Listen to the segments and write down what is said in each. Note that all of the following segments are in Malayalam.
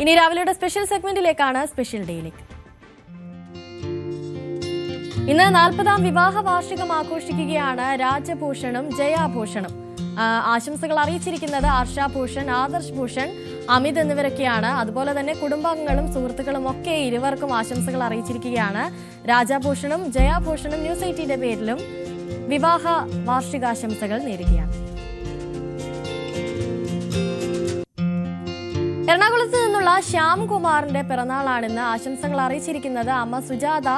ഇനി രാവിലെയുടെ സ്പെഷ്യൽ സെഗ്മെന്റിലേക്കാണ് സ്പെഷ്യൽ ഡേയിലേക്ക്. ഇന്ന് 40ാം വിവാഹ വാർഷികം ആഘോഷിക്കുകയാണ് രാജഭൂഷണും ജയാഭൂഷണും. ആശംസകൾ അറിയിച്ചിരിക്കുന്നത് ആർഷാഭൂഷൺ, ആദർശ് ഭൂഷൺ, അമിത് എന്നിവരൊക്കെയാണ്. അതുപോലെ തന്നെ കുടുംബാംഗങ്ങളും സുഹൃത്തുക്കളും ഒക്കെ ഇരുവർക്കും ആശംസകൾ അറിയിച്ചിരിക്കുകയാണ്. രാജാഭൂഷണും ജയാഭൂഷണും ന്യൂസ് 18ന്റെ പേരിലും വിവാഹ വാർഷികാശംസകൾ നേരുകയാണ്. എറണാകുളത്ത് നിന്നുള്ള ശ്യാംകുമാറിന്റെ പിറന്നാളാണെന്ന് ആശംസകൾ അറിയിച്ചിരിക്കുന്നത് അമ്മ സുജാത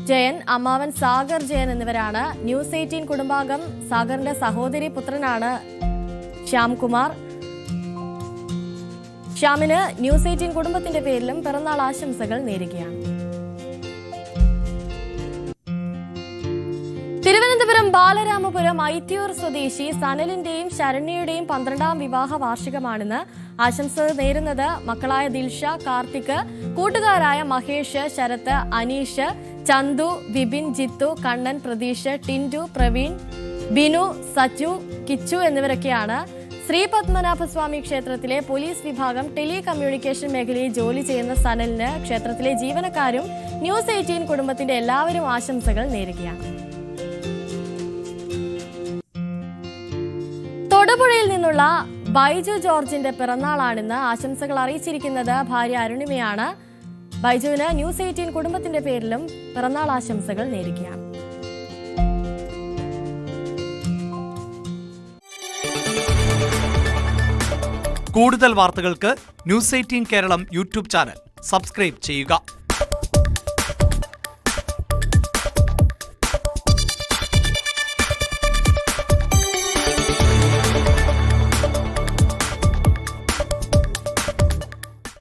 ജയൻ, അമ്മാവൻ സാഗർ ജയൻ എന്നിവരാണ്. ന്യൂസ് 18 കുടുംബാംഗം സാഗറിന്റെ സഹോദരി പുത്രനാണ് ശ്യാംകുമാർ. ശ്യാമിന് ന്യൂസ് 18 കുടുംബത്തിന്റെ പേരിലും പിറന്നാൾ ആശംസകൾ നേരുകയാണ്. തിരുവനന്തപുരം ബാലരാമപുരം ഐത്തിയൂർ സ്വദേശി സനലിന്റെയും ശരണ്യയുടെയും 12ാം വിവാഹ വാർഷികമാണെന്ന് ആശംസ നേരുന്നത് മക്കളായ ദിൽഷ, കാർത്തിക്, കൂട്ടുകാരായ മഹേഷ്, ശരത്ത്, അനീഷ്, ചന്തു, വിപിൻ, ജിത്തു, കണ്ണൻ, പ്രതീഷ്, ടിൻഡു, പ്രവീൺ, ബിനു, സച്ചു, കിച്ചു എന്നിവരൊക്കെയാണ്. ശ്രീ പത്മനാഭസ്വാമി ക്ഷേത്രത്തിലെ പോലീസ് വിഭാഗം ടെലി കമ്മ്യൂണിക്കേഷൻ മേഖലയിൽ ജോലി ചെയ്യുന്ന സനലിന് ക്ഷേത്രത്തിലെ ജീവനക്കാരും ന്യൂസ് 18 കുടുംബത്തിന്റെ എല്ലാവരും ആശംസകൾ നേരുകയാണ്. തൊടുപുഴയിൽ നിന്നുള്ള ബൈജു ജോർജിന്റെ പിറന്നാളാണെന്ന് ആശംസകൾ അറിയിച്ചിരിക്കുന്നത് ഭാര്യ അരുണിമയാണ്. ബൈജുവിന് ന്യൂസ് 18 കുടുംബത്തിന്റെ പേരിലും പിറന്നാൾ ആശംസകൾ നേരുകയാണ്. കൂടുതൽ വാർത്തകൾക്ക് news 18 Keralam YouTube channel subscribe ചെയ്യുക.